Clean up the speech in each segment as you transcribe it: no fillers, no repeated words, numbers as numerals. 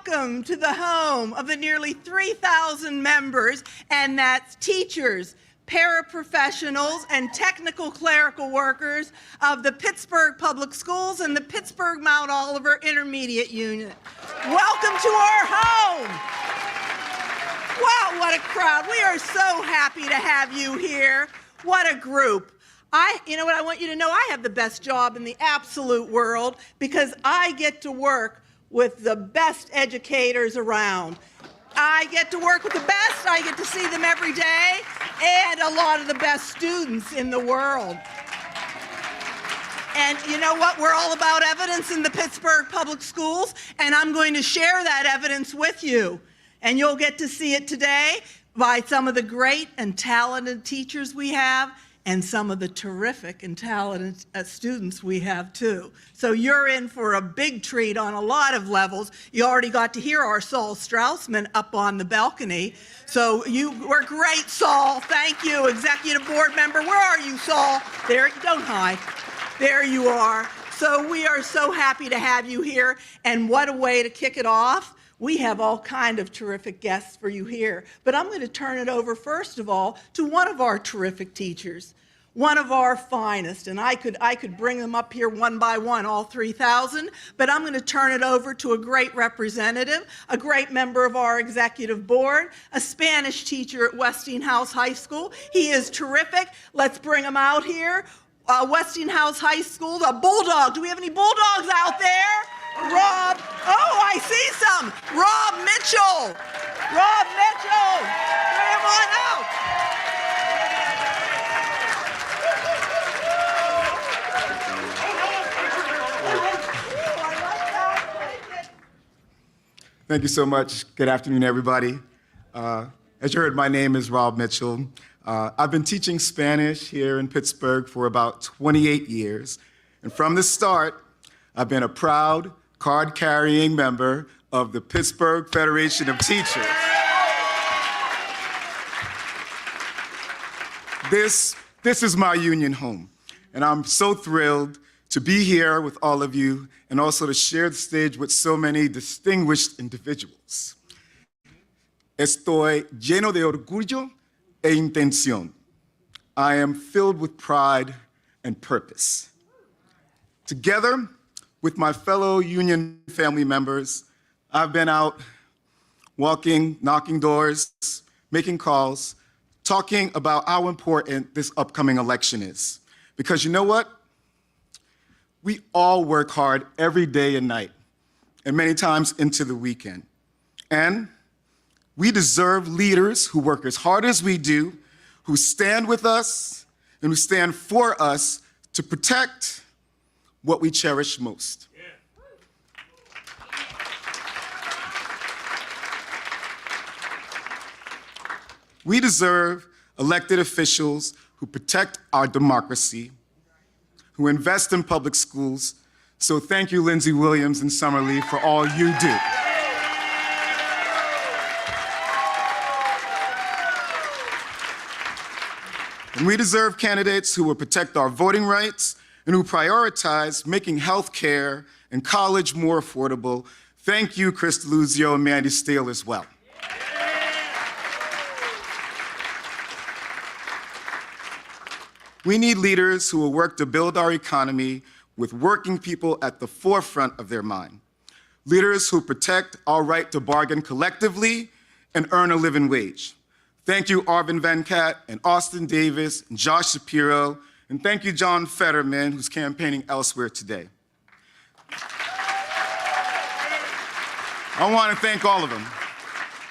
welcome to the home of the nearly 3,000 members, and that's teachers, paraprofessionals, and technical clerical workers of the Pittsburgh Public Schools and the Pittsburgh Mount Oliver Intermediate Unit. Welcome to our home. Wow, what a crowd. We are so happy to have you here. What a group. You know what I want you to know? I have the best job in the absolute world because I get to work with the best educators around. I get to work with the best, I get to see them every day, and a lot of the best students in the world. And you know what? We're all about evidence in the Pittsburgh Public Schools, and I'm going to share that evidence with you. And you'll get to see it today by some of the great and talented teachers we have, and some of the terrific and talented students we have too. So you're in for a big treat on a lot of levels. You already got to hear our Saul Straussman up on the balcony. So you were great, Saul. Thank you, executive board member. Where are you, Saul? There, don't hide. There you are. So we are so happy to have you here. And what a way to kick it off. We have all kind of terrific guests for you here, but I'm going to turn it over first of all to one of our terrific teachers, one of our finest, and I could bring them up here one by one, all 3,000, but I'm going to turn it over to a great representative, a great member of our executive board, a Spanish teacher at Westinghouse High School. He is terrific. Let's bring him out here. Westinghouse High School, the Bulldog. Do we have any Bulldogs out there? Rob, oh, I see some. Rob Mitchell. Rob Mitchell. Bring him on out. Thank you so much. Good afternoon, everybody. As you heard, my name is Rob Mitchell. I've been teaching Spanish here in Pittsburgh for about 28 years. And from the start, I've been a proud card-carrying member of the Pittsburgh Federation of Teachers. This is my union home, and I'm so thrilled to be here with all of you and also to share the stage with so many distinguished individuals. Estoy lleno de orgullo e intención. I am filled with pride and purpose. Together with my fellow union family members, I've been out walking, knocking doors, making calls, talking about how important this upcoming election is. Because you know what? We all work hard every day and night, and many times into the weekend. And we deserve leaders who work as hard as we do, who stand with us, and who stand for us to protect what we cherish most. We deserve elected officials who protect our democracy, who invest in public schools. So thank you, Lindsey Williams and Summer Lee, for all you do. And we deserve candidates who will protect our voting rights and who prioritize making health care and college more affordable. Thank you, Chris DeLuzio and Mandy Steele as well. We need leaders who will work to build our economy with working people at the forefront of their mind. Leaders who protect our right to bargain collectively and earn a living wage. Thank you, Arvin Venkat and Austin Davis and Josh Shapiro, and thank you, John Fetterman, who's campaigning elsewhere today. I want to thank all of them,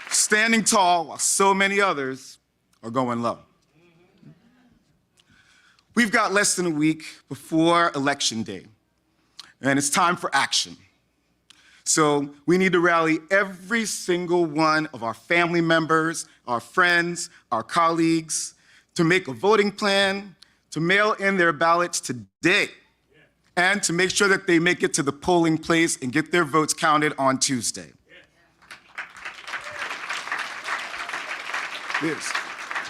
standing tall while so many others are going low. We've got less than a week before Election Day, and it's time for action. So we need to rally every single one of our family members, our friends, our colleagues, to make a voting plan, to mail in their ballots today, and to make sure that they make it to the polling place and get their votes counted on Tuesday.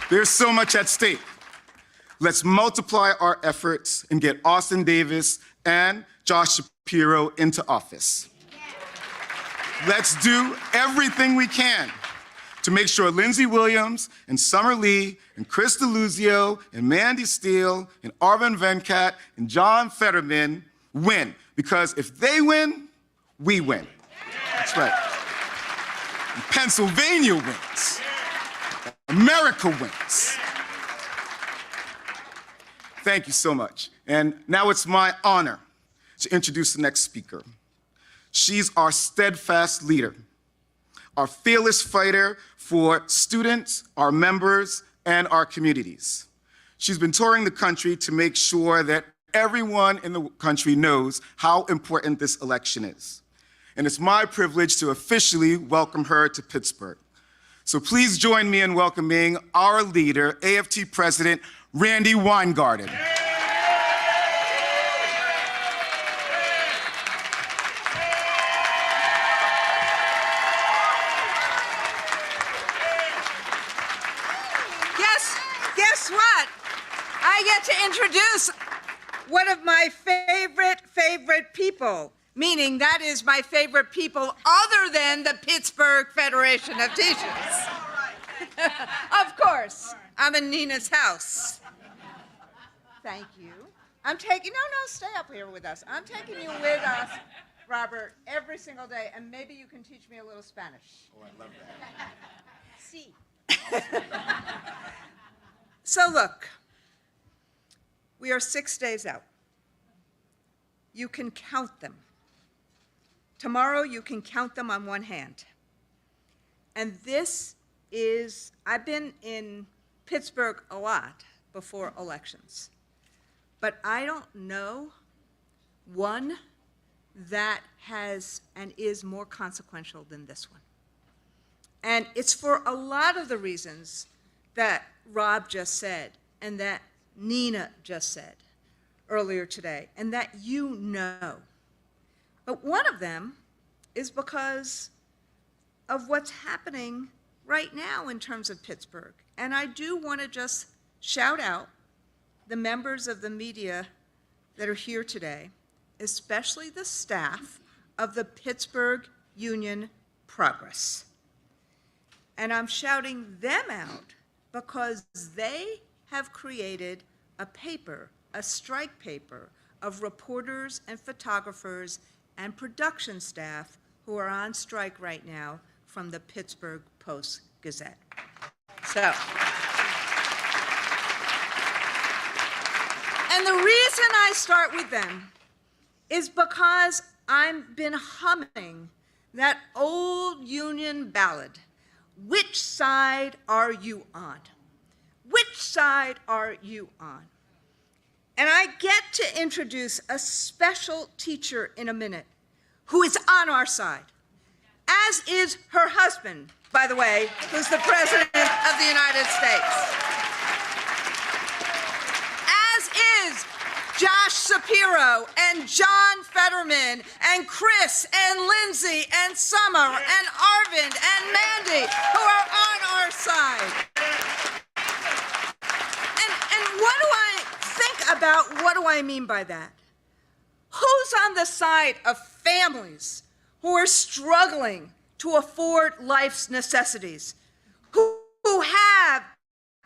There's so much at stake. Let's multiply our efforts and get Austin Davis and Josh Shapiro into office. Let's do everything we can to make sure Lindsey Williams and Summer Lee and Chris DeLuzio and Mandy Steele and Arvind Venkat and John Fetterman win. Because if they win, we win. That's right. And Pennsylvania wins. America wins. Thank you so much. And now it's my honor to introduce the next speaker. She's our steadfast leader, our fearless fighter for students, our members, and our communities. She's been touring the country to make sure that everyone in the country knows how important this election is. And it's my privilege to officially welcome her to Pittsburgh. So please join me in welcoming our leader, AFT President Randi Weingarten. Guess what? I get to introduce one of my favorite people, meaning that is my favorite people other than the Pittsburgh Federation of Teachers. Of course, I'm in Nina's house. Thank you. Stay up here with us. I'm taking you with us, Robert, every single day, and maybe you can teach me a little Spanish. Oh, I love that. Sí. So look, we are 6 days out. You can count them. Tomorrow you can count them on one hand. And I've been in Pittsburgh a lot before elections, but I don't know one that has and is more consequential than this one. And it's for a lot of the reasons that Rob just said and that Nina just said earlier today and that you know. But one of them is because of what's happening right now in terms of Pittsburgh. And I do want to just shout out the members of the media that are here today, especially the staff of the Pittsburgh Union Progress. And I'm shouting them out because they have created a paper, a strike paper, of reporters and photographers and production staff who are on strike right now from the Pittsburgh Post-Gazette. So, and the reason I start with them is because I've been humming that old Union ballad, "Which side are you on? Which side are you on?" And I get to introduce a special teacher in a minute who is on our side, as is her husband, by the way, who's the President of the United States. As is Josh Shapiro and John Fetterman and Chris and Lindsay and Summer and Arvind and Mandy, who are on our side. And what do I think about, what do I mean by that? Who's on the side of families who are struggling to afford life's necessities, who have,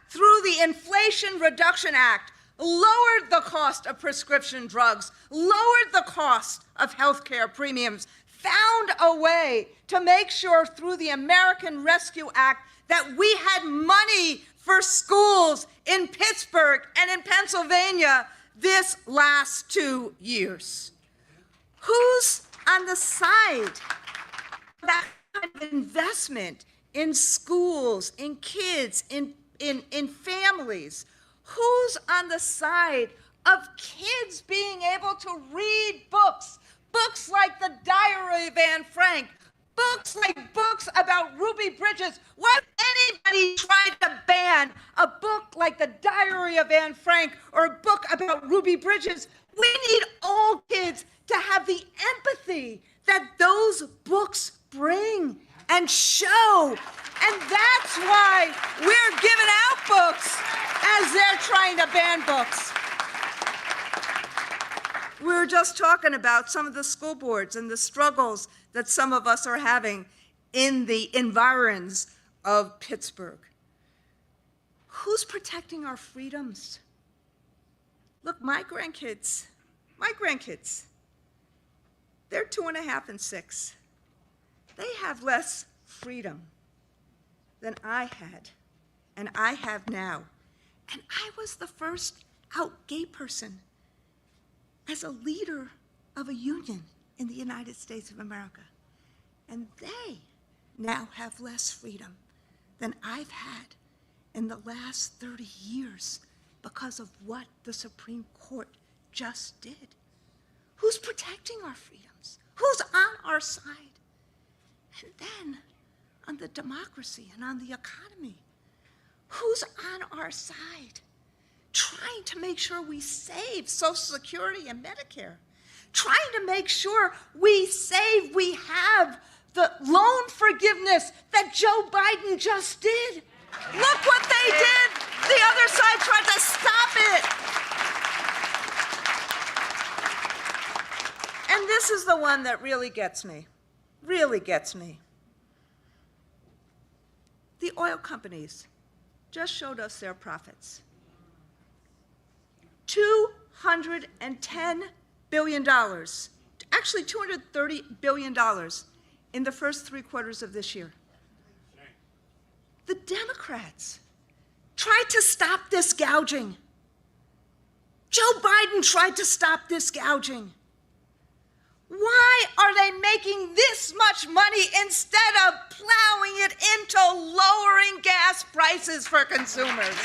through the Inflation Reduction Act, lowered the cost of prescription drugs, lowered the cost of health care premiums, found a way to make sure through the American Rescue Act that we had money for schools in Pittsburgh and in Pennsylvania this last 2 years. Who's on the side of that kind of investment in schools, in kids, in families? Who's on the side of kids being able to read books? Books like The Diary of Anne Frank, books about Ruby Bridges. Why would anybody try to ban a book like The Diary of Anne Frank or a book about Ruby Bridges? We need all kids to have the empathy that those books bring and show. And that's why we're giving out books as they're trying to ban books. We were just talking about some of the school boards and the struggles that some of us are having in the environs of Pittsburgh. Who's protecting our freedoms? Look, my grandkids, they're 2.5 and 6. They have less freedom than I had, and I have now. And I was the first out gay person as a leader of a union in the United States of America. And they now have less freedom than I've had in the last 30 years because of what the Supreme Court just did. Who's protecting our freedoms? Who's on our side? And then on the democracy and on the economy, who's on our side? Trying to make sure we save Social Security and Medicare. Trying to make sure we have the loan forgiveness that Joe Biden just did. Look what they did. The other side tried to stop it. And this is the one that really gets me, The oil companies just showed us their profits. $210 billion, actually $230 billion in the first 3 quarters of this year. The Democrats tried to stop this gouging. Joe Biden tried to stop this gouging. Why are they making this much money instead of plowing it into lowering gas prices for consumers?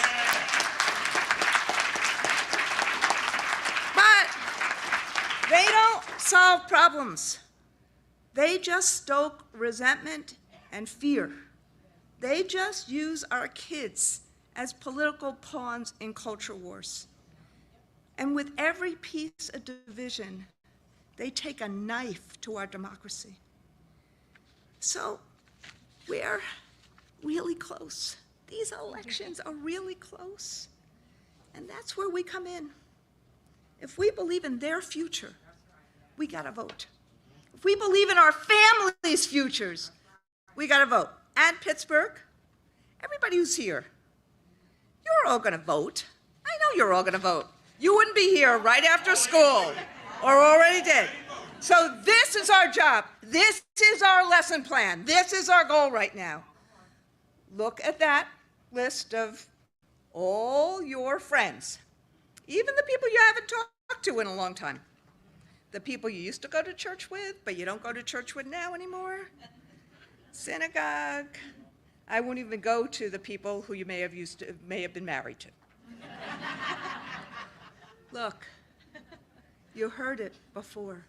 But they don't solve problems. They just stoke resentment and fear. They just use our kids as political pawns in culture wars. And with every piece of division, they take a knife to our democracy. So we're really close. These elections are really close. And that's where we come in. If we believe in their future, we gotta vote. If we believe in our families' futures, we gotta vote. And Pittsburgh, everybody who's here, you're all gonna vote. I know you're all gonna vote. You wouldn't be here right after school, or already did. So this is our job. This is our lesson plan. This is our goal right now. Look at that list of all your friends, even the people you haven't talked to in a long time. The people you used to go to church with, but you don't go to church with now anymore. Synagogue. I won't even go to the people who you may have been married to. Look, you heard it before.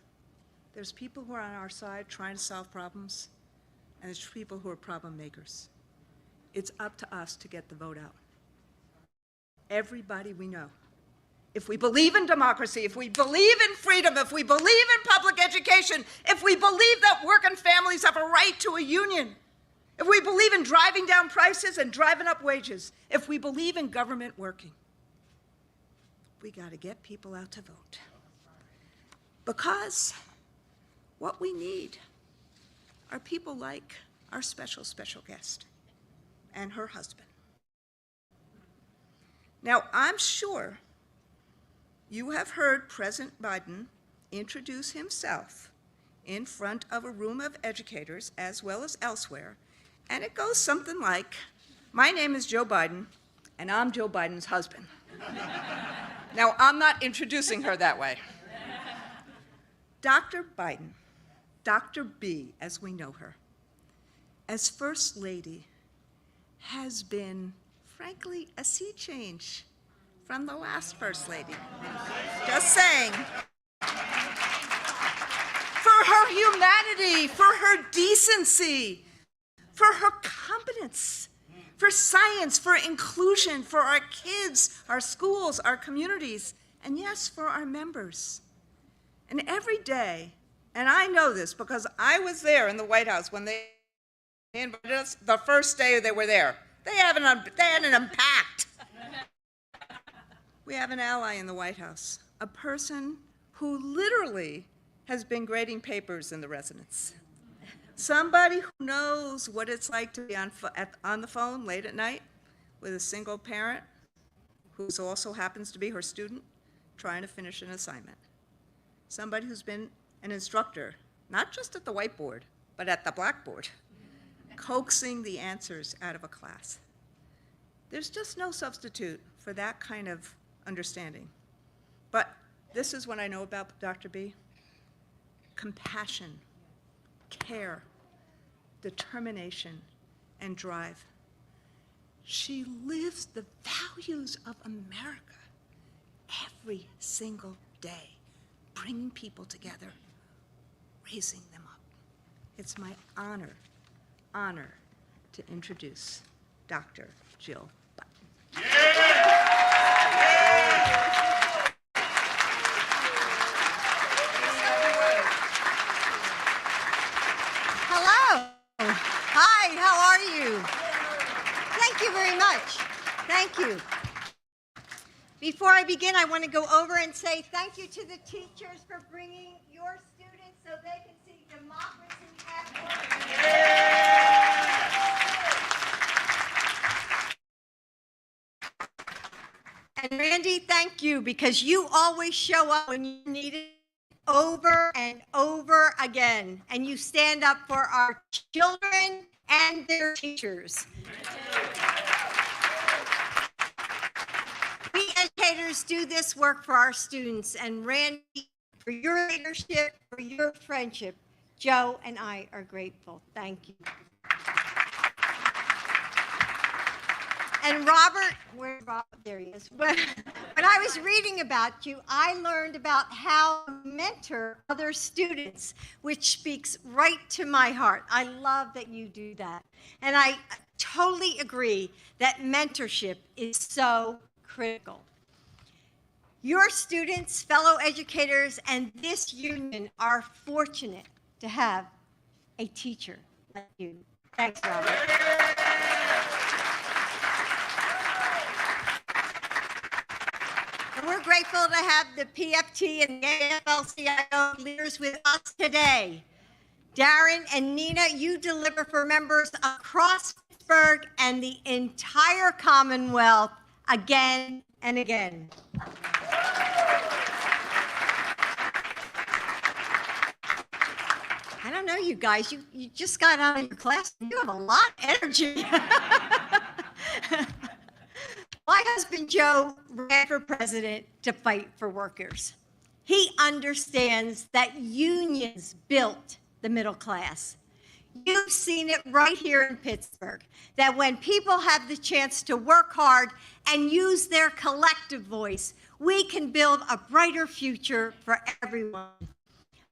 There's people who are on our side trying to solve problems, and there's people who are problem makers. It's up to us to get the vote out. Everybody we know. If we believe in democracy, if we believe in freedom, if we believe in public education, if we believe that working families have a right to a union, if we believe in driving down prices and driving up wages, if we believe in government working, we got to get people out to vote. Because what we need are people like our special guest and her husband. Now, I'm sure you have heard President Biden introduce himself in front of a room of educators as well as elsewhere, and it goes something like, "My name is Joe Biden, and I'm Joe Biden's husband." Now, I'm not introducing her that way. Dr. Biden, Dr. B, as we know her, as First Lady, has been, frankly, a sea change from the last First Lady. Just saying. For her humanity, for her decency, for her competence, for science, for inclusion, for our kids, our schools, our communities, and yes, for our members. And every day, and I know this because I was there in the White House when they invited us the first day they were there. They hadn't unpacked. We have an ally in the White House, a person who literally has been grading papers in the residence. Somebody who knows what it's like to be on the phone late at night with a single parent who also happens to be her student trying to finish an assignment. Somebody who's been an instructor, not just at the whiteboard, but at the blackboard, coaxing the answers out of a class. There's just no substitute for that kind of understanding. But this is what I know about Dr. B. Compassion, care, determination, and drive. She lives the values of America every single day, bringing people together, raising them up. It's my honor to introduce Dr. Jill Button. Hello. Hi, how are you? Thank you very much. Thank you. Before I begin, I want to go over and say thank you to the teachers for bringing your students so they can see democracy at work. And Randi, thank you, because you always show up when you need it over and over again, and you stand up for our children and their teachers. We educators do this work for our students, and Randi, for your leadership, for your friendship, Joe and I are grateful. Thank you. And Robert, where's Robert? There he is. When I was reading about you, I learned about how to mentor other students, which speaks right to my heart. I love that you do that. And I totally agree that mentorship is so critical. Your students, fellow educators, and this union are fortunate to have a teacher like you. Thanks, Robert. And we're grateful to have the PFT and the AFL-CIO leaders with us today. Darren and Nina, you deliver for members across Pittsburgh and the entire Commonwealth again and again. I don't know, you guys, you just got out of your class. You have a lot of energy. My husband, Joe, ran for president to fight for workers. He understands that unions built the middle class. You've seen it right here in Pittsburgh, that when people have the chance to work hard and use their collective voice, we can build a brighter future for everyone.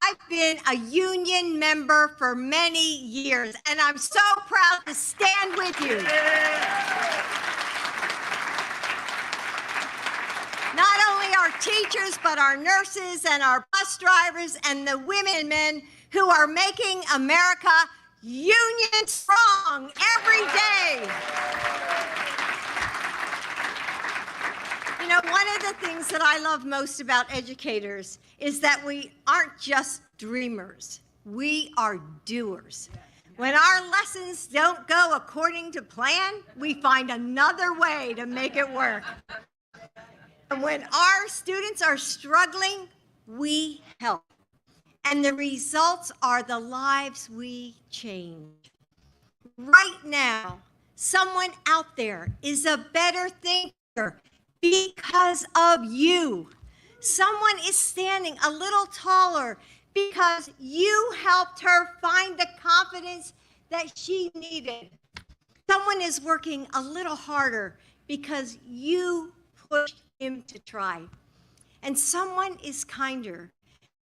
I've been a union member for many years, and I'm so proud to stand with you. Not only our teachers, but our nurses and our bus drivers and the women and men who are making America union strong every day. You know, one of the things that I love most about educators is that we aren't just dreamers, we are doers. When our lessons don't go according to plan, we find another way to make it work. And when our students are struggling, we help. And the results are the lives we change. Right now, someone out there is a better thinker because of you. Someone is standing a little taller because you helped her find the confidence that she needed. Someone is working a little harder because you pushed him to try. And someone is kinder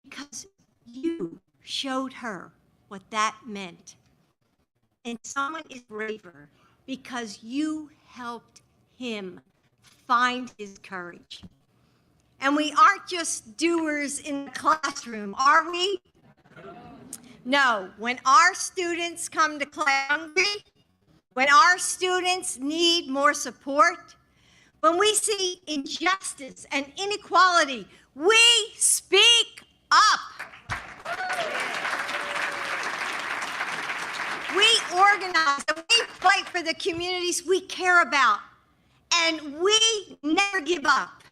because you showed her what that meant. And someone is braver because you helped him find his courage. And we aren't just doers in the classroom, are we? No, when our students come to class hungry, when our students need more support, when we see injustice and inequality, we speak up. We organize and we fight for the communities we care about. And we never give up.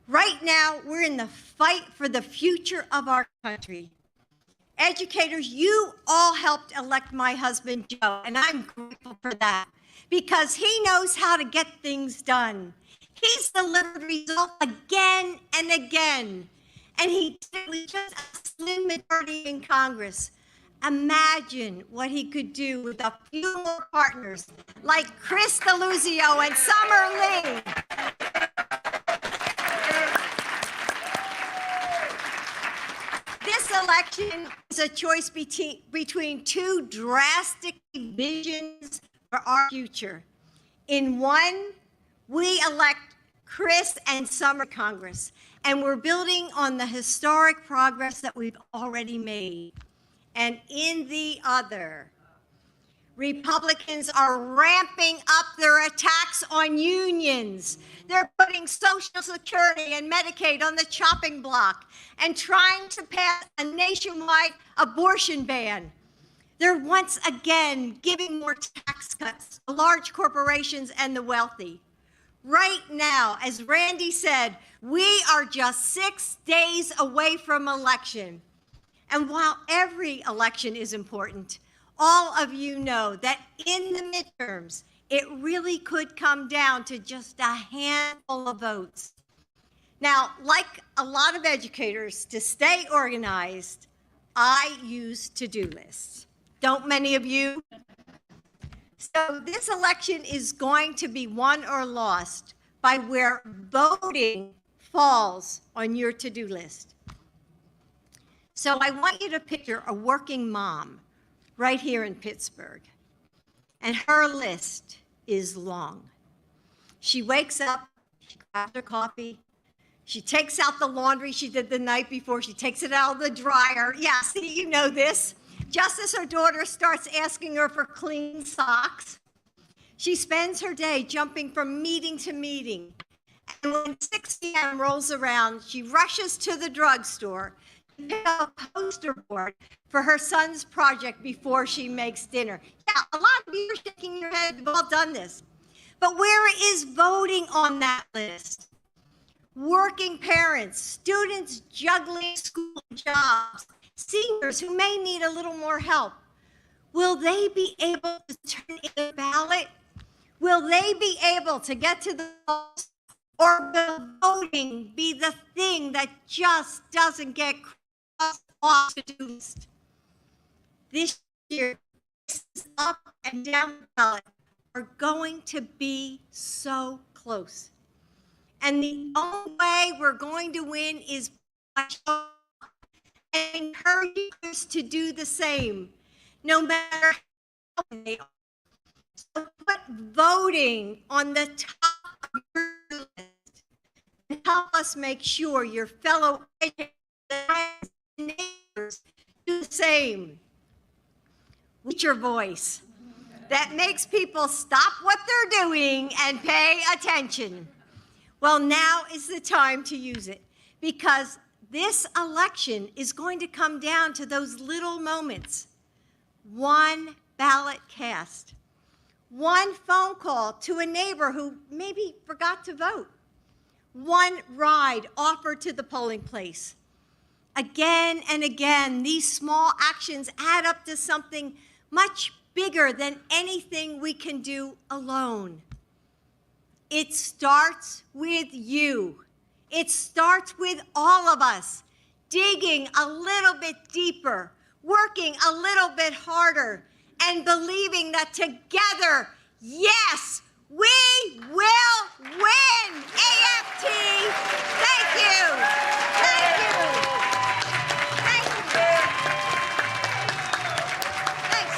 Right now, we're in the fight for the future of our country. Educators, you all helped elect my husband, Joe, and I'm grateful for that because he knows how to get things done. He's delivered results again and again, and he did it with just a slim majority in Congress. Imagine what he could do with a few more partners like Chris Deluzio and Summer Lee. This election is a choice between two drastic visions for our future. In one, we elect Chris and Summer Congress, and we're building on the historic progress that we've already made. And in the other, Republicans are ramping up their attacks on unions. They're putting Social Security and Medicaid on the chopping block and trying to pass a nationwide abortion ban. They're once again giving more tax cuts to large corporations and the wealthy. Right now, as Randi said, we are just 6 days away from election. And while every election is important, all of you know that in the midterms, it really could come down to just a handful of votes. Now, like a lot of educators, to stay organized, I use to-do lists. Don't many of you? So this election is going to be won or lost by where voting falls on your to-do list. So I want you to picture a working mom right here in Pittsburgh, and her list is long. She wakes up, she grabs her coffee, she takes out the laundry she did the night before, she takes it out of the dryer. Yeah, see, you know this. Just as her daughter starts asking her for clean socks, she spends her day jumping from meeting to meeting. And when 6 p.m. rolls around, she rushes to the drugstore to pick up a poster board for her son's project before she makes dinner. Yeah, a lot of you are shaking your head. We've all done this. But where is voting on that list? Working parents, students juggling school jobs, seniors who may need a little more help. Will they be able to turn in a ballot? Will they be able to get to the polls? Or will voting be the thing that just doesn't get crossed off the to-do list? This year, up and down the ballot are going to be so close. And the only way we're going to win is by and encourage others to do the same, no matter how they are. So put voting on the top of your list and help us make sure your fellow educators and neighbors do the same. With your voice that makes people stop what they're doing and pay attention. Well, now is the time to use it because this election is going to come down to those little moments. One ballot cast, one phone call to a neighbor who maybe forgot to vote, one ride offered to the polling place. Again and again, these small actions add up to something much bigger than anything we can do alone. It starts with you. It starts with all of us digging a little bit deeper, working a little bit harder, and believing that together, yes, we will win. AFT, thank you. Thank you. Thank you. Thanks.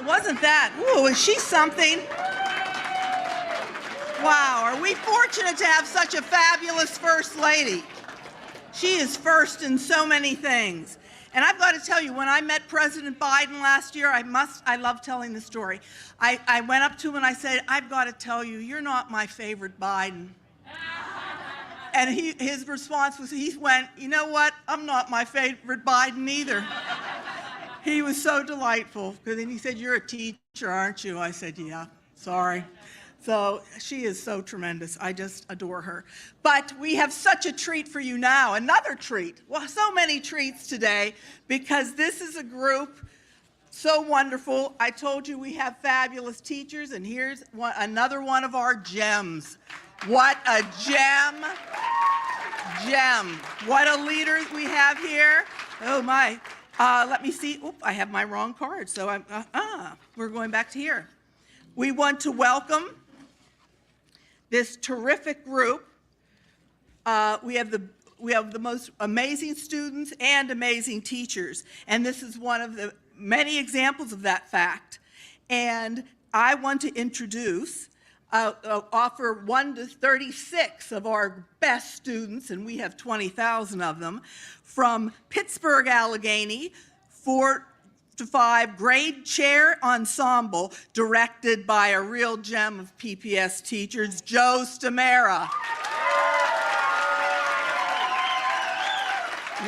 Wasn't that? Ooh, is she something? Wow, are we fortunate to have such a fabulous First Lady? She is first in so many things. And I've got to tell you, when I met President Biden last year, I love telling the story. I went up to him and I said, I've got to tell you, you're not my favorite Biden. And his response was, he went, you know what? I'm not my favorite Biden either. He was so delightful. Because then he said, you're a teacher, aren't you? I said, yeah, sorry. So she is so tremendous. I just adore her. But we have such a treat for you now, another treat. Well, so many treats today, because this is a group so wonderful. I told you we have fabulous teachers, and here's another one of our gems. What a gem. Gem. What a leader we have here. Oh my. Let me see. Oop, I have my wrong card. So we're going back to here. We want to welcome this terrific group. We have the most amazing students and amazing teachers. And this is one of the many examples of that fact. And I want to introduce offer 1 to 36 of our best students, and we have 20,000 of them, from Pittsburgh, Allegheny, 4 to 5 grade chair ensemble, directed by a real gem of PPS teachers, Joe Stamera.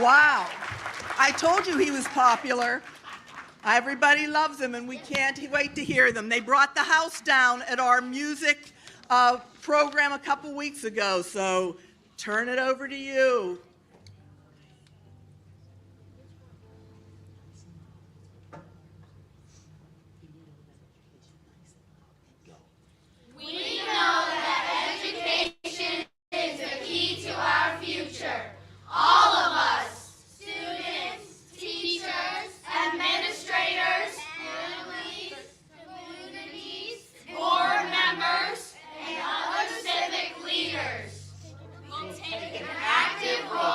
Wow. I told you he was popular. Everybody loves them, and we can't wait to hear them. They brought the house down at our music program a couple weeks ago, so turn it over to you. We know that education is the key to our future. All of us, students, teachers, administrators, families, communities, board members, and other civic leaders will take an active role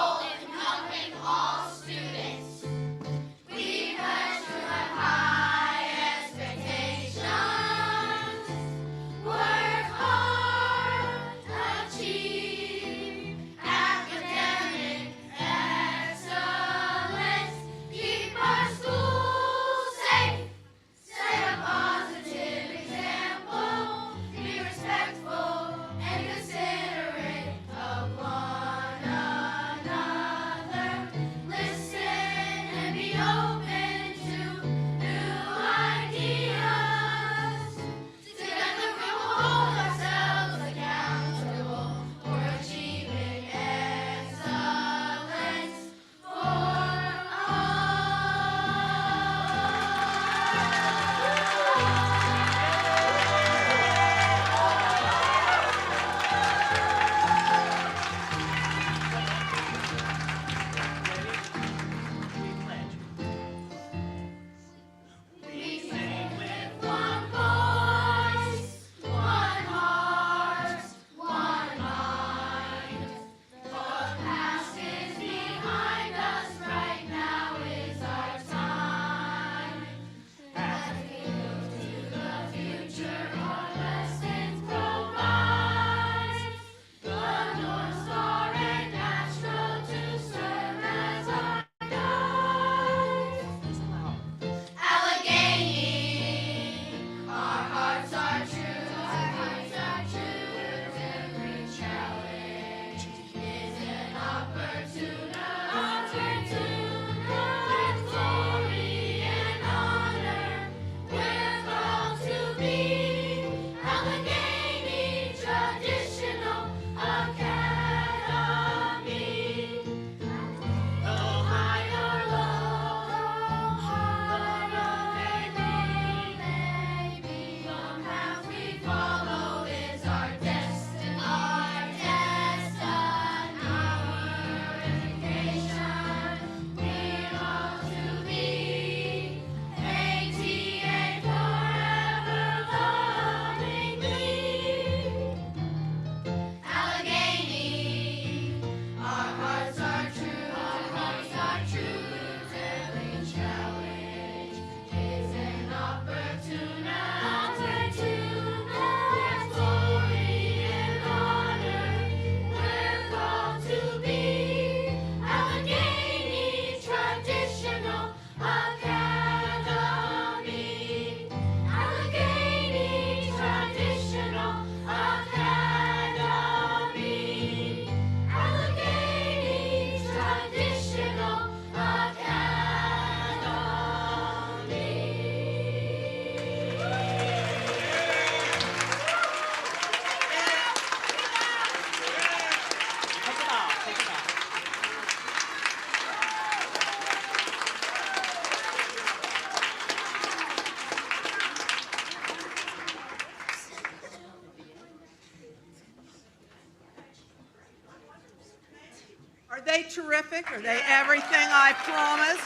Aren't they terrific? Are they everything I promised?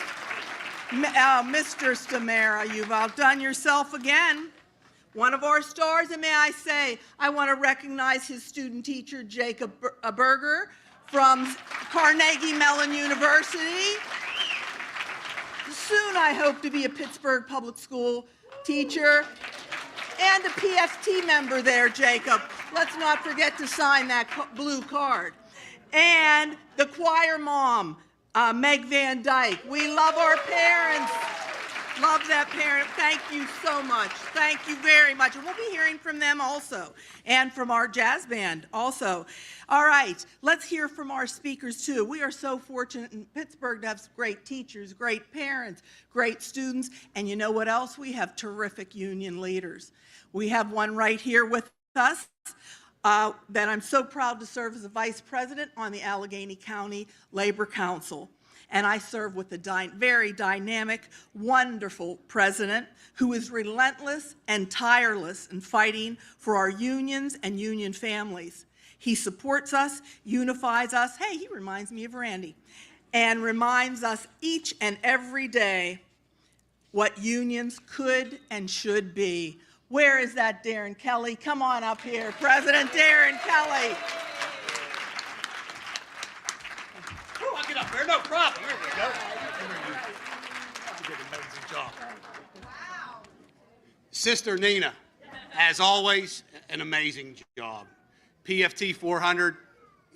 Mr. Stamera, you've outdone yourself again. One of our stars, and may I say, I want to recognize his student teacher, Jacob Berger from Carnegie Mellon University. Soon I hope to be a Pittsburgh public school teacher and a PFT member there, Jacob. Let's not forget to sign that blue card. And the choir mom, Meg Van Dyke. We love our parents. Love that parent. Thank you so much. Thank you very much. And we'll be hearing from them also, and from our jazz band also. All right, let's hear from our speakers too. We are so fortunate in Pittsburgh to have great teachers, great parents, great students, and you know what else? We have terrific union leaders. We have one right here with us that I'm so proud to serve as a vice president on the Allegheny County Labor Council. And I serve with a very dynamic, wonderful president who is relentless and tireless in fighting for our unions and union families. He supports us, unifies us. Hey, he reminds me of Randy. And reminds us each and every day what unions could and should be. Where is that Darren Kelly? Come on up here, President Darren Kelly. Get up there, no problem. Here we go. You did an amazing job. Sister Nina, as always, an amazing job. PFT 400,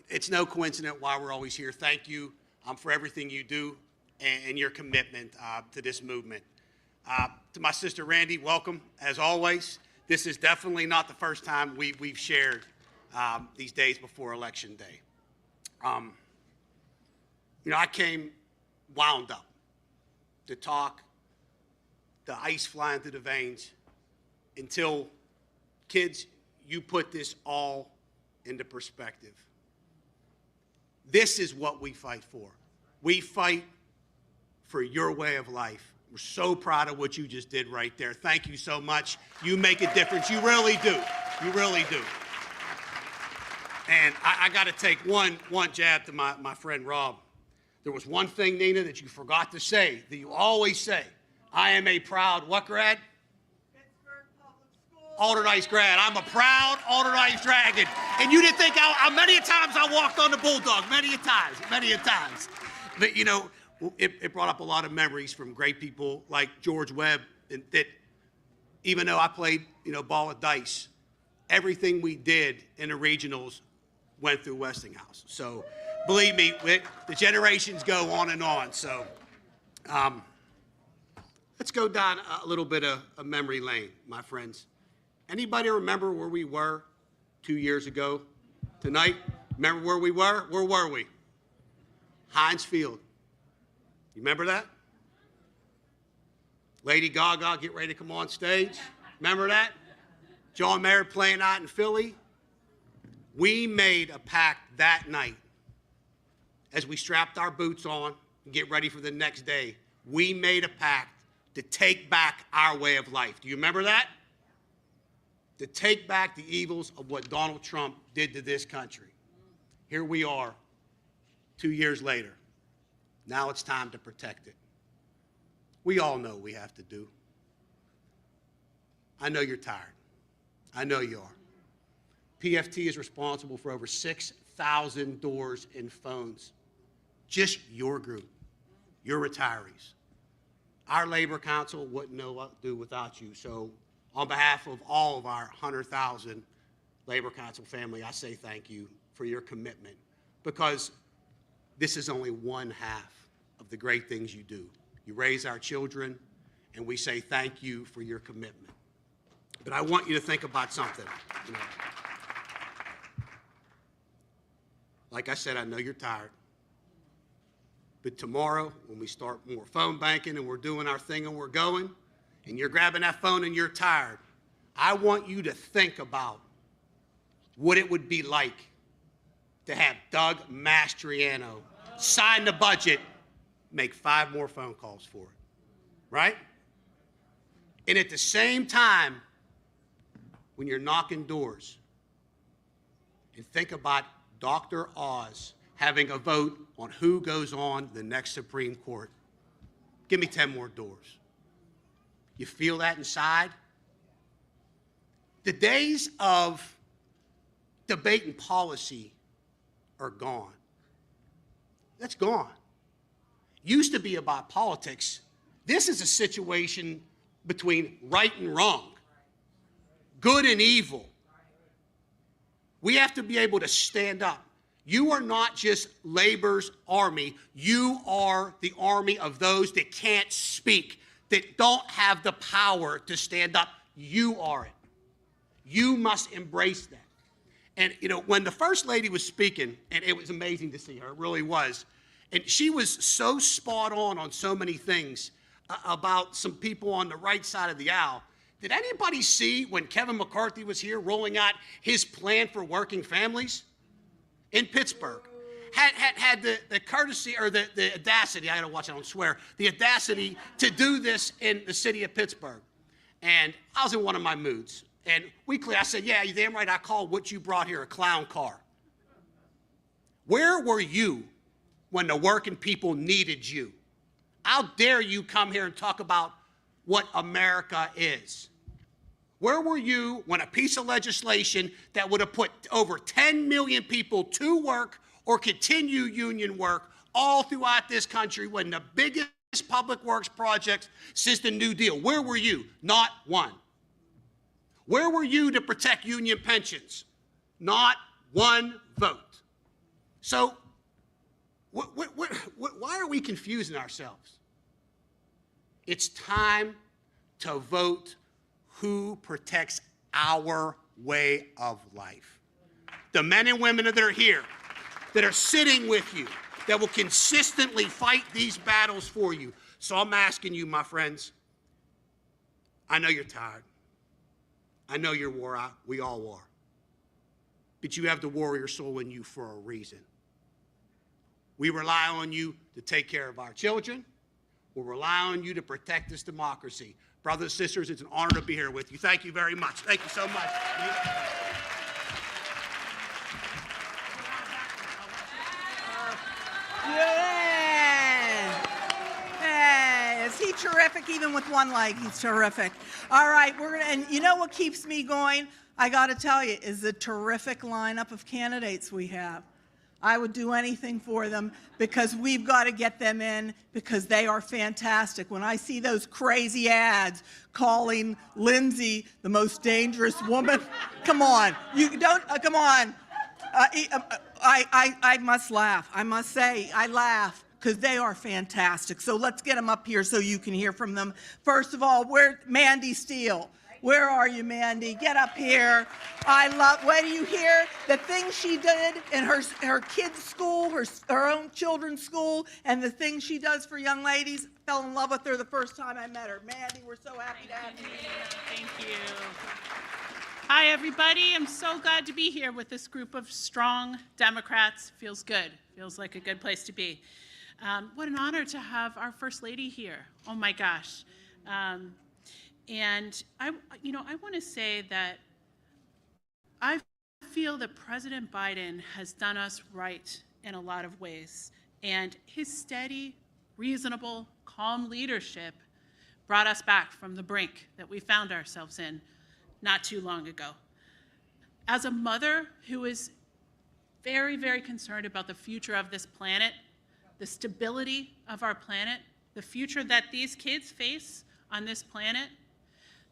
it's no coincidence why we're always here. Thank you for everything you do and your commitment to this movement. To my sister Randi, welcome, as always. This is definitely not the first time we've shared these days before Election Day. You know, I came wound up to talk, the ice flying through the veins, until, kids, you put this all into perspective. This is what we fight for. We fight for your way of life. We're so proud of what you just did right there. Thank you so much. You make a difference. You really do. You really do. And I got to take one jab to my friend Rob. There was one thing, Nina, that you forgot to say, that you always say. I am a proud, what grad? Pittsburgh Public Schools. Alderdice grad. I'm a proud Alderdice Dragon. And you didn't think, many a times I walked on the Bulldog, many a times. But, you know, it brought up a lot of memories from great people like George Webb, and that even though I played, ball dice, everything we did in the regionals went through Westinghouse. So believe me, the generations go on and on. So let's go down a little bit of a memory lane, my friends. Anybody remember where we were 2 years ago tonight? Remember where we were? Where were we? Heinz Field. You remember that? Lady Gaga get ready to come on stage. Remember that? John Mayer playing out in Philly. We made a pact that night as we strapped our boots on and get ready for the next day. We made a pact to take back our way of life. Do you remember that? To take back the evils of what Donald Trump did to this country. Here we are 2 years later. Now it's time to protect it. We all know what we have to do. I know you're tired. I know you are. PFT is responsible for over 6,000 doors and phones. Just your group, your retirees. Our Labor Council wouldn't know what to do without you. So on behalf of all of our 100,000 Labor Council family, I say thank you for your commitment, because this is only one half of the great things you do. You raise our children, and we say thank you for your commitment. But I want you to think about something. Like I said, I know you're tired. But tomorrow, when we start more phone banking and we're doing our thing and we're going, and you're grabbing that phone and you're tired, I want you to think about what it would be like to have Doug Mastriano sign the budget, make 5 more phone calls for it, right? And at the same time, when you're knocking doors, and think about Dr. Oz having a vote on who goes on the next Supreme Court. Give me 10 more doors. You feel that inside? The days of debating policy are gone. That's gone. Used to be about politics. This is a situation between right and wrong, good and evil. We have to be able to stand up. You are not just Labor's army. You are the army of those that can't speak, that don't have the power to stand up. You are it. You must embrace that. And, you know, when the First Lady was speaking, and it was amazing to see her, it really was, and she was so spot on so many things about some people on the right side of the aisle. Did anybody see when Kevin McCarthy was here rolling out his plan for working families in Pittsburgh? Had the courtesy or the audacity, I gotta watch I don't swear, the audacity to do this in the city of Pittsburgh. And I was in one of my moods. And weekly I said, yeah, you damn right I called what you brought here a clown car. Where were you when the working people needed you? How dare you come here and talk about what America is? Where were you when a piece of legislation that would have put over 10 million people to work or continue union work all throughout this country, when the biggest public works projects since the New Deal, where were you? Not one. Where were you to protect union pensions? Not one vote. So why are we confusing ourselves? It's time to vote who protects our way of life. The men and women that are here, that are sitting with you, that will consistently fight these battles for you. So I'm asking you, my friends, I know you're tired. I know you're wore out. We all are. But you have the warrior soul in you for a reason. We rely on you to take care of our children. We'll rely on you to protect this democracy. Brothers and sisters, it's an honor to be here with you. Thank you very much. Thank you so much. Hey, is he terrific? Even with one leg, he's terrific. All right, and you know what keeps me going? I got to tell you, is the terrific lineup of candidates we have. I would do anything for them because we've got to get them in because they are fantastic. When I see those crazy ads calling Lindsay the most dangerous woman, come on, you don't, come on. I must laugh. I must say, I laugh because they are fantastic. So let's get them up here so you can hear from them. First of all, where's Mandy Steele? Where are you, Mandy? Get up here. I love, when you hear the things she did in her kids' school, her own children's school, and the things she does for young ladies, fell in love with her the first time I met her. Mandy, we're so happy to have you. Thank you. Hi, everybody. I'm so glad to be here with this group of strong Democrats. Feels good. Feels like a good place to be. What an honor to have our First Lady here. Oh, my gosh. And I want to say that I feel that President Biden has done us right in a lot of ways. And his steady, reasonable, calm leadership brought us back from the brink that we found ourselves in not too long ago. As a mother who is very, very concerned about the future of this planet, the stability of our planet, the future that these kids face on this planet,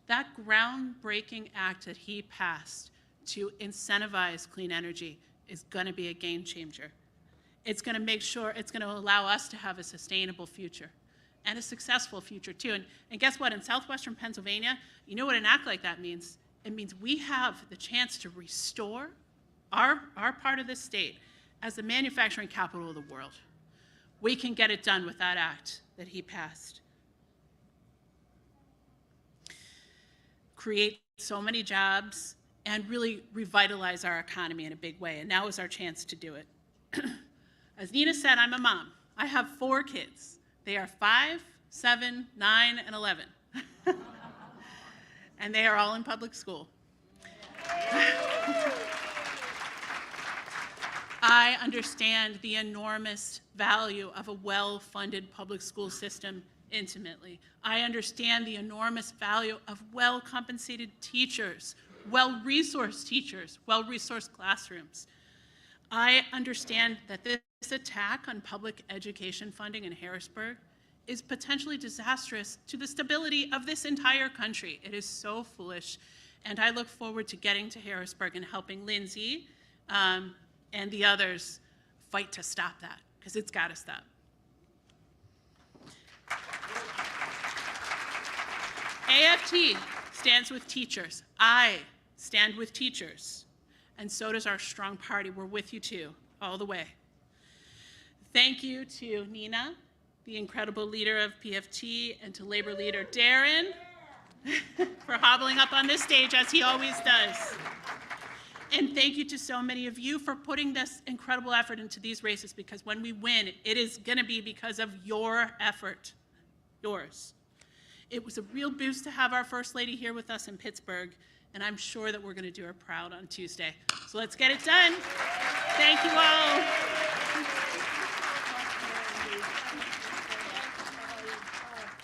that groundbreaking act that he passed to incentivize clean energy is going to be a game changer. It's going to make sure, it's going to allow us to have a sustainable future and a successful future too. And guess what? In southwestern Pennsylvania, you know what an act like that means? It means we have the chance to restore our part of the state as the manufacturing capital of the world. We can get it done with that act that he passed. Create so many jobs and really revitalize our economy in a big way. And now is our chance to do it. As Nina said, I'm a mom. I have 4 kids. They are 5, 7, 9, and 11. And they are all in public school. I understand the enormous value of a well-funded public school system intimately. I understand the enormous value of well-compensated teachers, well-resourced classrooms. I understand that this attack on public education funding in Harrisburg is potentially disastrous to the stability of this entire country. It is so foolish, and I look forward to getting to Harrisburg and helping Lindsay and the others fight to stop that, because it's got to stop. AFT stands with teachers. I stand with teachers. And so does our strong party. We're with you too, all the way. Thank you to Nina, the incredible leader of PFT, and to Labor Leader Darren for hobbling up on this stage as he always does. And thank you to so many of you for putting this incredible effort into these races, because when we win, it is going to be because of your effort, yours. It was a real boost to have our First Lady here with us in Pittsburgh, and I'm sure that we're going to do her proud on Tuesday. So let's get it done. Thank you all.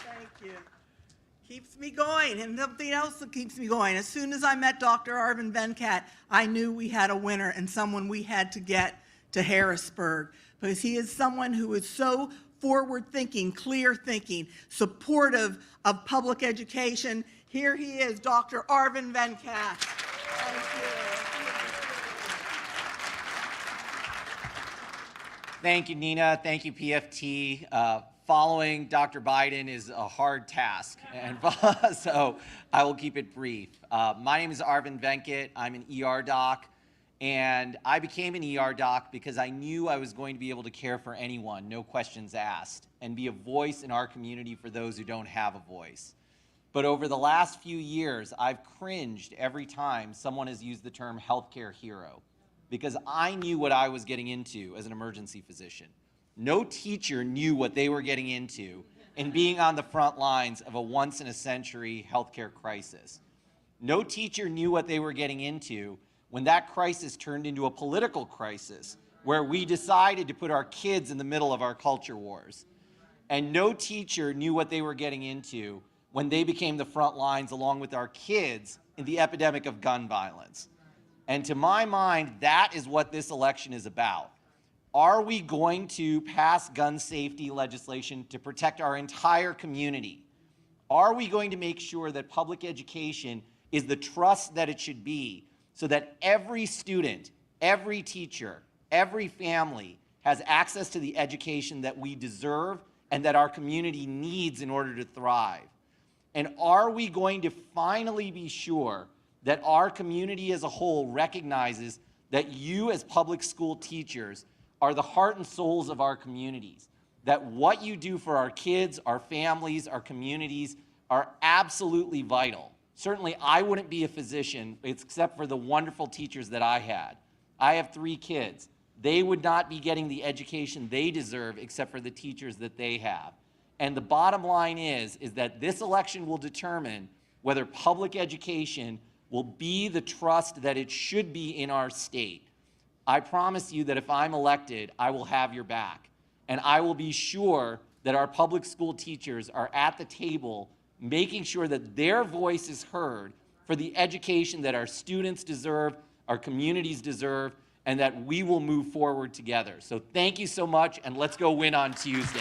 Thank you. Keeps me going, and something else that keeps me going. As soon as I met Dr. Arvind Venkat, I knew we had a winner and someone we had to get to Harrisburg, because he is someone who is so forward-thinking, clear-thinking, supportive of public education. Here he is, Dr. Arvind Venkat. Thank you. Thank you, Nina. Thank you, PFT. Following Dr. Biden is a hard task, and so I will keep it brief. My name is Arvind Venkat. I'm an ER doc, and I became an ER doc because I knew I was going to be able to care for anyone, no questions asked, and be a voice in our community for those who don't have a voice. But over the last few years, I've cringed every time someone has used the term healthcare hero, because I knew what I was getting into as an emergency physician. No teacher knew what they were getting into in being on the front lines of a once-in-a-century healthcare crisis. No teacher knew what they were getting into when that crisis turned into a political crisis where we decided to put our kids in the middle of our culture wars. And no teacher knew what they were getting into when they became the front lines along with our kids in the epidemic of gun violence. And to my mind, that is what this election is about. Are we going to pass gun safety legislation to protect our entire community? Are we going to make sure that public education is the trust that it should be, so that every student, every teacher, every family has access to the education that we deserve and that our community needs in order to thrive? And are we going to finally be sure that our community as a whole recognizes that you as public school teachers are the heart and souls of our communities, that what you do for our kids, our families, our communities are absolutely vital? Certainly, I wouldn't be a physician except for the wonderful teachers that I had. I have 3 kids. They would not be getting the education they deserve except for the teachers that they have. And the bottom line is that this election will determine whether public education will be the trust that it should be in our state. I promise you that if I'm elected, I will have your back. And I will be sure that our public school teachers are at the table making sure that their voice is heard for the education that our students deserve, our communities deserve, and that we will move forward together. So thank you so much, and let's go win on Tuesday.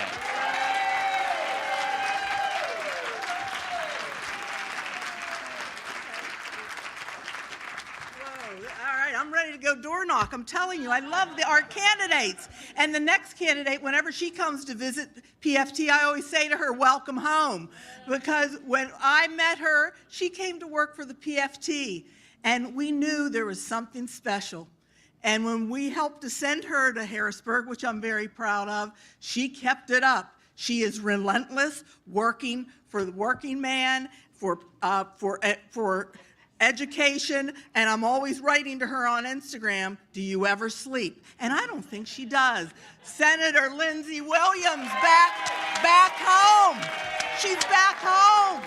I'm ready to go door knock. I'm telling you, I love our candidates. And the next candidate, whenever she comes to visit PFT, I always say to her, welcome home. Because when I met her, she came to work for the PFT, and we knew there was something special. And when we helped to send her to Harrisburg, which I'm very proud of, she kept it up. She is relentless, working for the working man, for education, and I'm always writing to her on Instagram, do you ever sleep? And I don't think she does. Senator Lindsay Williams, back home. She's back home.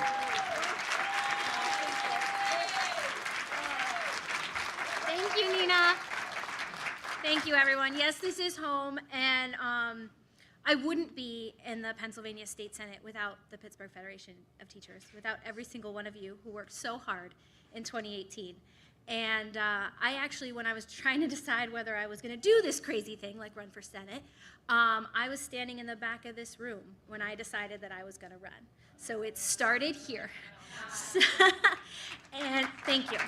Thank you, Nina. Thank you, everyone. Yes, this is home, and I wouldn't be in the Pennsylvania State Senate without the Pittsburgh Federation of Teachers, without every single one of you who worked so hard in 2018. And I actually, when I was trying to decide whether I was going to do this crazy thing, like run for Senate, I was standing in the back of this room when I decided that I was going to run. So it started here. And thank you.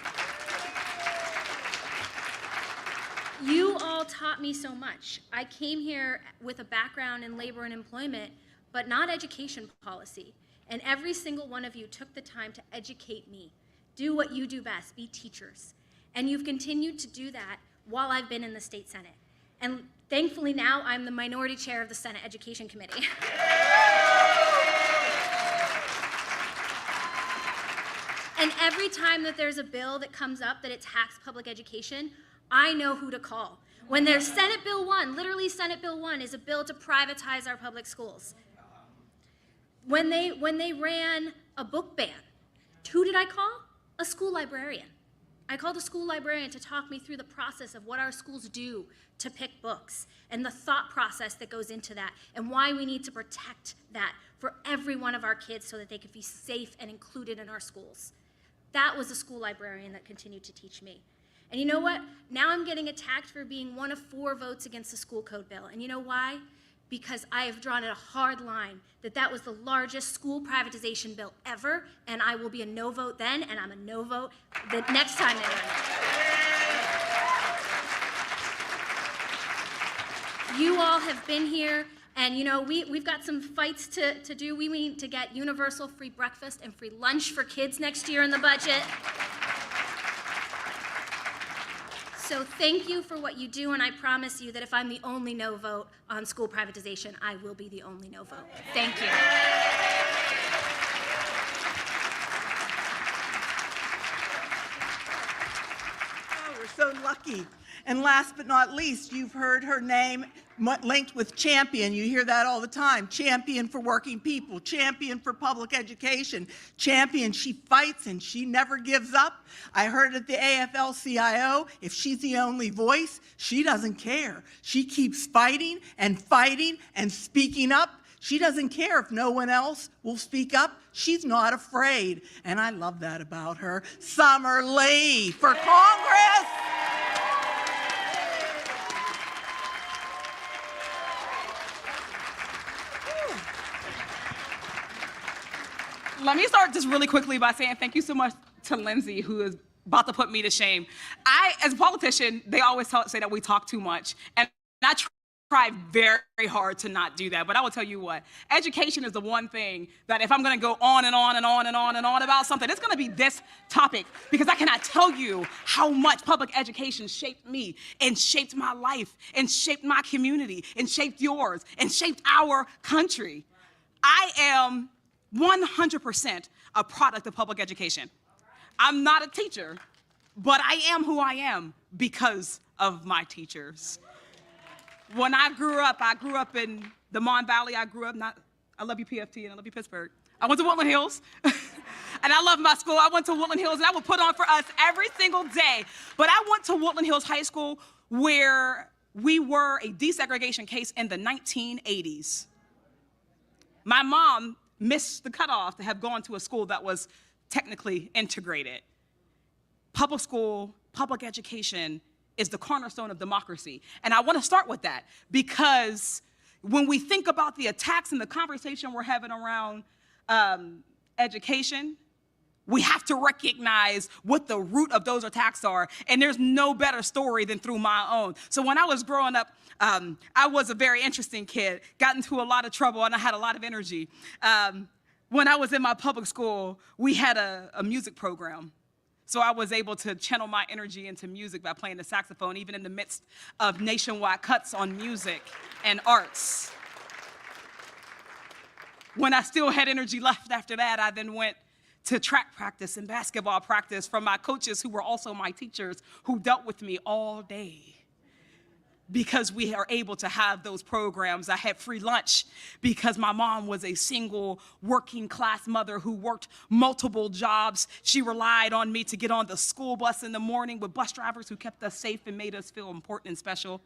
You all taught me so much. I came here with a background in labor and employment, but not education policy. And every single one of you took the time to educate me. Do what you do best, be teachers. And you've continued to do that while I've been in the state Senate. And thankfully now I'm the minority chair of the Senate Education Committee. And every time that there's a bill that comes up that attacks public education, I know who to call. When there's Senate Bill 1, literally Senate Bill 1 is a bill to privatize our public schools. When they ran a book ban, who did I call? A school librarian. I called a school librarian to talk me through the process of what our schools do to pick books and the thought process that goes into that and why we need to protect that for every one of our kids so that they could be safe and included in our schools. That was a school librarian that continued to teach me. And you know what? Now I'm getting attacked for being one of 4 votes against the school code bill. And you know why? Because I have drawn a hard line that was the largest school privatization bill ever, and I will be a no vote then, and I'm a no vote the next time they run it. You all have been here, and you know, we've got some fights to do. We need to get universal free breakfast and free lunch for kids next year in the budget. So thank you for what you do, and I promise you that if I'm the only no vote on school privatization, I will be the only no vote. Thank you. Oh, we're so lucky. And last but not least, you've heard her name linked with champion. You hear that all the time. Champion for working people, champion for public education, champion. She fights and she never gives up. I heard at the AFL-CIO, if she's the only voice, she doesn't care. She keeps fighting and speaking up. She doesn't care if no one else will speak up. She's not afraid. And I love that about her. Summer Lee for Congress. Let me start just really quickly by saying thank you so much to Lindsay, who is about to put me to shame. As a politician, they always say that we talk too much, and I try very hard to not do that, but I will tell you what, education is the one thing that if I'm gonna go on and on and on and on and on about something, it's gonna be this topic, because I cannot tell you how much public education shaped me and shaped my life and shaped my community and shaped yours and shaped our country. I am 100% a product of public education. I'm not a teacher, but I am who I am because of my teachers. When I grew up in the Mon Valley. I love you PFT and I love you Pittsburgh. I went to Woodland Hills and I love my school. I went to Woodland Hills and I would put on for us every single day. But I went to Woodland Hills High School where we were a desegregation case in the 1980s. My mom missed the cutoff to have gone to a school that was technically integrated. Public school, public education is the cornerstone of democracy. And I want to start with that because when we think about the attacks and the conversation we're having around education, we have to recognize what the root of those attacks are. And there's no better story than through my own. So when I was growing up, I was a very interesting kid, got into a lot of trouble, and I had a lot of energy. When I was in my public school, we had a music program. So I was able to channel my energy into music by playing the saxophone, even in the midst of nationwide cuts on music and arts. When I still had energy left after that, I then went to track practice and basketball practice from my coaches who were also my teachers, who dealt with me all day. because we are able to have those programs. I had free lunch because my mom was a single working class mother who worked multiple jobs. She relied on me to get on the school bus in the morning with bus drivers who kept us safe and made us feel important and special.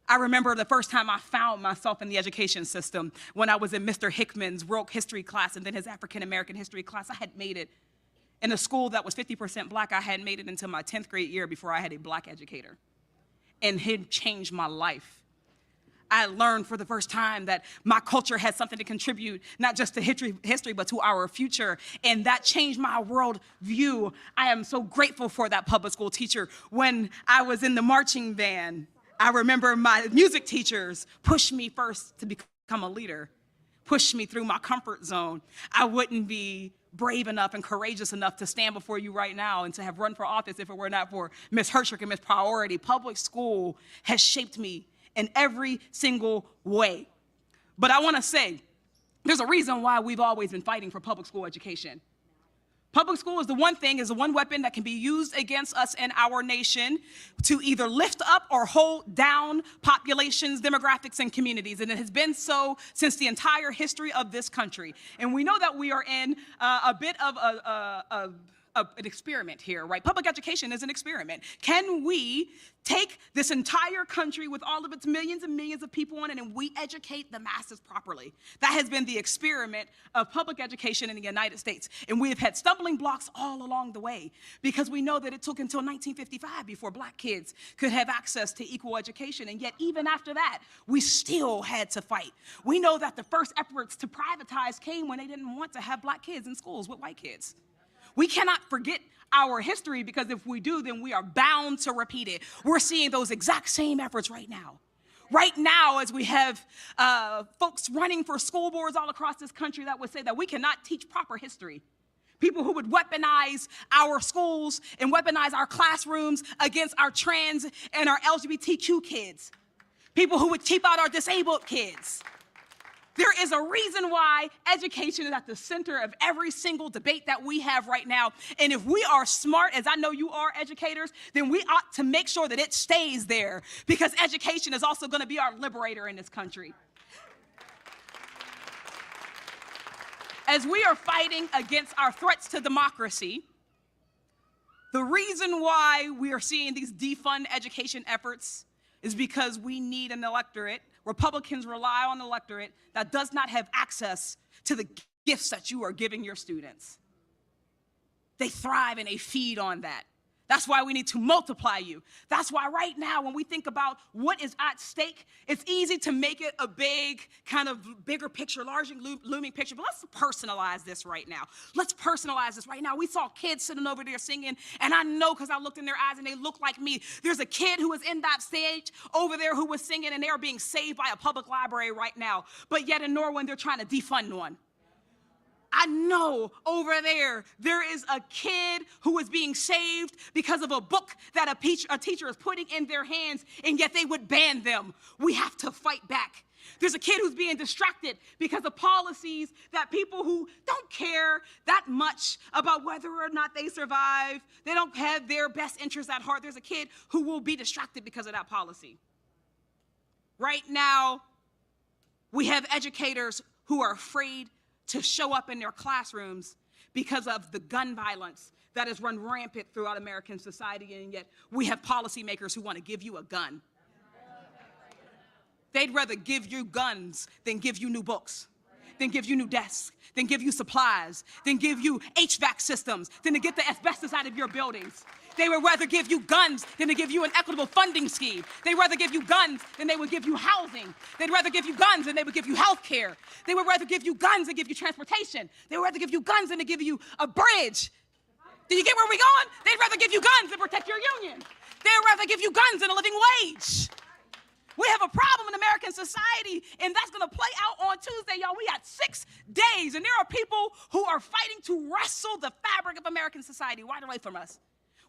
I remember the first time I found myself in the education system when I was in Mr. Hickman's world history class and then his African American history class. I had made it. In a school that was 50% black, I hadn't made it until my 10th grade year before I had a black educator. And it changed my life. I learned for the first time that my culture had something to contribute, not just to history, but to our future. And that changed my world view. I am so grateful for that public school teacher. When I was in the marching band, I remember my music teachers pushed me first to become a leader, pushed me through my comfort zone. I wouldn't be brave enough and courageous enough to stand before you right now and to have run for office if it were not for Ms. Hershrick and Ms. Priority. Public school has shaped me in every single way. But I want to say, there's a reason why we've always been fighting for public school education. Public school is the one weapon that can be used against us in our nation to either lift up or hold down populations, demographics, and communities. And it has been so since the entire history of this country. And we know that we are in a bit of an experiment here, right? Public education is an experiment. Can we take this entire country with all of its millions and millions of people in it and we educate the masses properly? That has been the experiment of public education in the United States. And we have had stumbling blocks all along the way because we know that it took until 1955 before black kids could have access to equal education. And yet even after that, we still had to fight. We know that the first efforts to privatize came when they didn't want to have black kids in schools with white kids. We cannot forget our history because if we do, then we are bound to repeat it. We're seeing those exact same efforts right now. Right now, as we have folks running for school boards all across this country that would say that we cannot teach proper history. People who would weaponize our schools and weaponize our classrooms against our trans and our LGBTQ kids. People who would keep out our disabled kids. There is a reason why education is at the center of every single debate that we have right now. And if we are smart, as I know you are educators, then we ought to make sure that it stays there because education is also going to be our liberator in this country. As we are fighting against our threats to democracy, the reason why we are seeing these defund education efforts is because we need an electorate. Republicans rely on an electorate that does not have access to the gifts that you are giving your students. They thrive and they feed on that. That's why we need to multiply you. That's why right now when we think about what is at stake, it's easy to make it a big, kind of bigger picture, large and looming picture, but let's personalize this right now. Let's personalize this right now. We saw kids sitting over there singing, and I know because I looked in their eyes and they look like me. There's a kid who was in that stage over there who was singing, and they are being saved by a public library right now. But yet in Norway, they're trying to defund one. I know over there is a kid who is being saved because of a book that a teacher is putting in their hands, and yet they would ban them. We have to fight back. There's a kid who's being distracted because of policies that people who don't care that much about whether or not they survive, they don't have their best interests at heart. There's a kid who will be distracted because of that policy. Right now, we have educators who are afraid to show up in their classrooms because of the gun violence that has run rampant throughout American society, and yet we have policymakers who want to give you a gun. They'd rather give you guns than give you new books, than give you new desks, than give you supplies, than give you HVAC systems, than to get the asbestos out of your buildings. They would rather give you guns than to give you an equitable funding scheme. They'd rather give you guns than they would give you housing. They'd rather give you guns than they would give you health care. They would rather give you guns than give you transportation. They would rather give you guns than to give you a bridge. Do you get where we're going? They'd rather give you guns than protect your union. They'd rather give you guns than a living wage. We have a problem in American society, and that's going to play out on Tuesday, y'all. We got 6 days, and there are people who are fighting to wrestle the fabric of American society right away from us.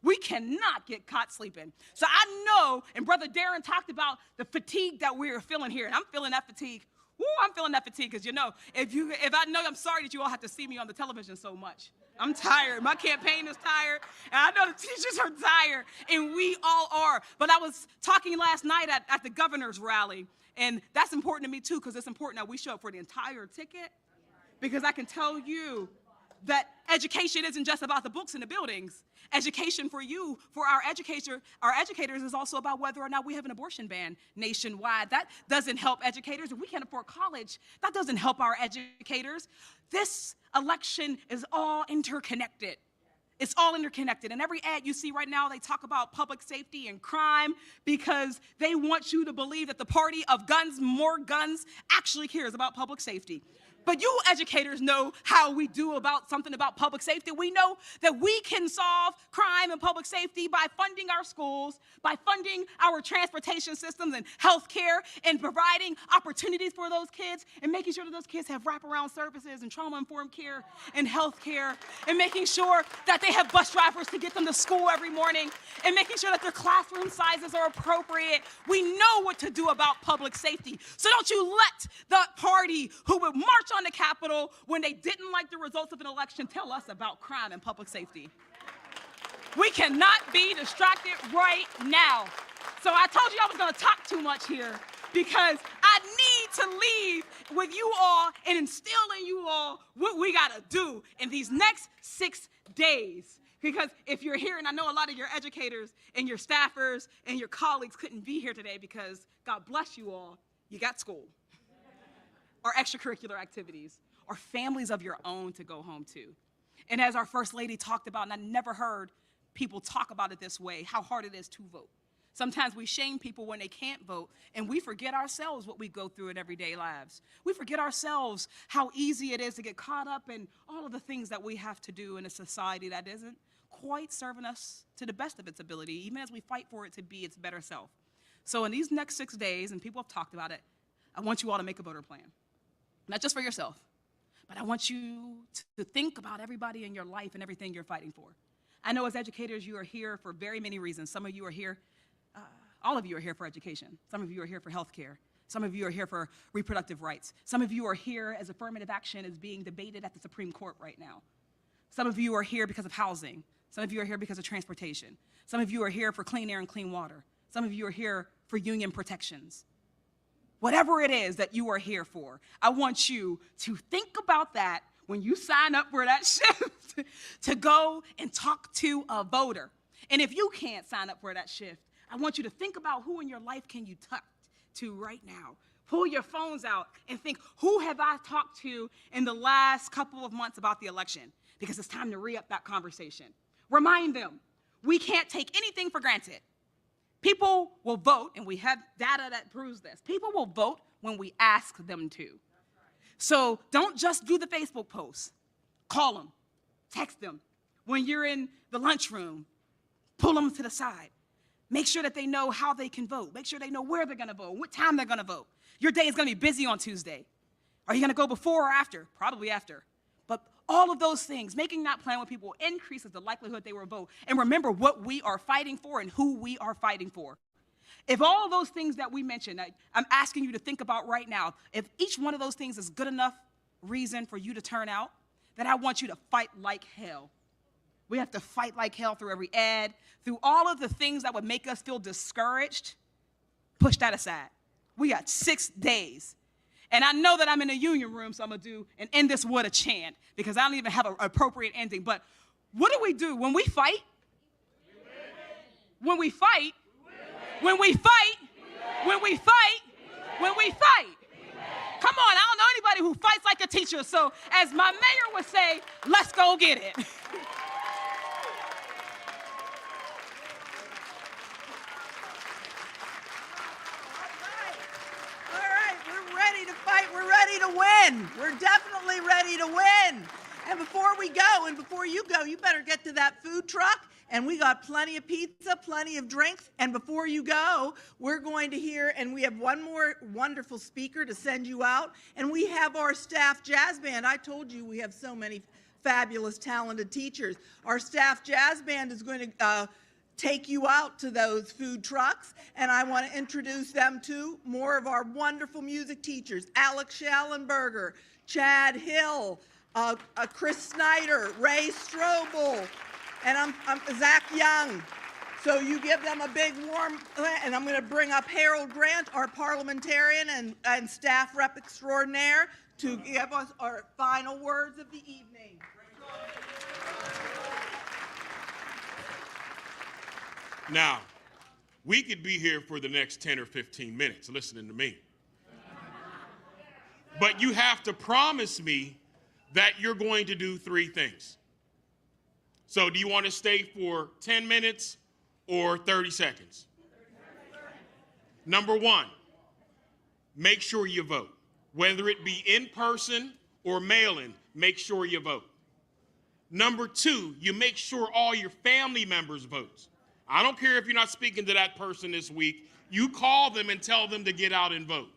We cannot get caught sleeping. So I know, and Brother Darren talked about the fatigue that we're feeling here, and I'm feeling that fatigue. Woo, I'm feeling that fatigue because, if I know, I'm sorry that you all have to see me on the television so much. I'm tired. My campaign is tired, and I know the teachers are tired, and we all are. But I was talking last night at the governor's rally, and that's important to me too, because it's important that we show up for the entire ticket, because I can tell you that education isn't just about the books and the buildings. Education for you, for our educators is also about whether or not we have an abortion ban nationwide. That doesn't help educators. If we can't afford college, that doesn't help our educators. This election is all interconnected. It's all interconnected. And every ad you see right now, they talk about public safety and crime because they want you to believe that the party of guns, more guns, actually cares about public safety. But you educators know how we do about something about public safety. We know that we can solve crime and public safety by funding our schools, by funding our transportation systems and health care, and providing opportunities for those kids, and making sure that those kids have wraparound services and trauma-informed care and health care, and making sure that they have bus drivers to get them to school every morning, and making sure that their classroom sizes are appropriate. We know what to do about public safety. So don't you let the party who would march on the Capitol when they didn't like the results of an election tell us about crime and public safety. We cannot be distracted right now. So I told you I was going to talk too much here because I need to leave with you all and instill in you all what we got to do in these next 6 days. Because if you're here, and I know a lot of your educators and your staffers and your colleagues couldn't be here today because, God bless you all, you got school, or extracurricular activities, or families of your own to go home to. And as our First Lady talked about, and I never heard people talk about it this way, how hard it is to vote. Sometimes we shame people when they can't vote, and we forget ourselves what we go through in everyday lives. We forget ourselves how easy it is to get caught up in all of the things that we have to do in a society that isn't quite serving us to the best of its ability, even as we fight for it to be its better self. So in these next 6 days, and people have talked about it, I want you all to make a voter plan. Not just for yourself, but I want you to think about everybody in your life and everything you're fighting for. I know as educators, you are here for very many reasons. Some of you are here, all of you are here for education. Some of you are here for healthcare. Some of you are here for reproductive rights. Some of you are here as affirmative action is being debated at the Supreme Court right now. Some of you are here because of housing. Some of you are here because of transportation. Some of you are here for clean air and clean water. Some of you are here for union protections. Whatever it is that you are here for, I want you to think about that when you sign up for that shift to go and talk to a voter. And if you can't sign up for that shift, I want you to think about who in your life can you talk to right now. Pull your phones out and think, who have I talked to in the last couple of months about the election? Because it's time to re-up that conversation. Remind them, we can't take anything for granted. People will vote, and we have data that proves this. People will vote when we ask them to. So don't just do the Facebook posts. Call them, text them. When you're in the lunchroom, pull them to the side. Make sure that they know how they can vote. Make sure they know where they're going to vote, what time they're going to vote. Your day is going to be busy on Tuesday. Are you going to go before or after? Probably after. But all of those things, making that plan with people increases the likelihood they will vote. And remember what we are fighting for and who we are fighting for. If all of those things that we mentioned, I'm asking you to think about right now, if each one of those things is good enough reason for you to turn out, then I want you to fight like hell. We have to fight like hell through every ad, through all of the things that would make us feel discouraged. Push that aside. We got 6 days. And I know that I'm in a union room, so I'm going to do an end this with a chant because I don't even have an appropriate ending. But what do when we fight? When we fight? When we fight? When we fight? When we fight? Come on, I don't know anybody who fights like a teacher. So as my mayor would say, let's go get it. We're ready to win. We're definitely ready to win. And before we go, and before you go, you better get to that food truck. And we got plenty of pizza, plenty of drinks. And before you go, we're going to hear, and we have one more wonderful speaker to send you out. And we have our staff jazz band. I told you we have so many fabulous, talented teachers. Our staff jazz band is going to take you out to those food trucks, and I want to introduce them to more of our wonderful music teachers, Alex Schallenberger, Chad Hill, Chris Snyder, Ray Strobel, and I'm Zach Young. So you give them a big warm, and I'm going to bring up Harold Grant, our parliamentarian and staff rep extraordinaire, to give us our final words of the evening. Now, we could be here for the next 10 or 15 minutes listening to me. But you have to promise me that you're going to do 3 things. So do you want to stay for 10 minutes or 30 seconds? Number 1, make sure you vote. Whether it be in person or mail-in, make sure you vote. Number 2, you make sure all your family members vote. I don't care if you're not speaking to that person this week. You call them and tell them to get out and vote.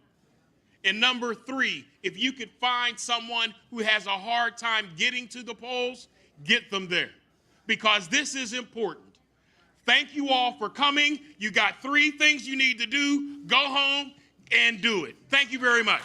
And number 3, if you could find someone who has a hard time getting to the polls, get them there. Because this is important. Thank you all for coming. You got 3 things you need to do. Go home and do it. Thank you very much.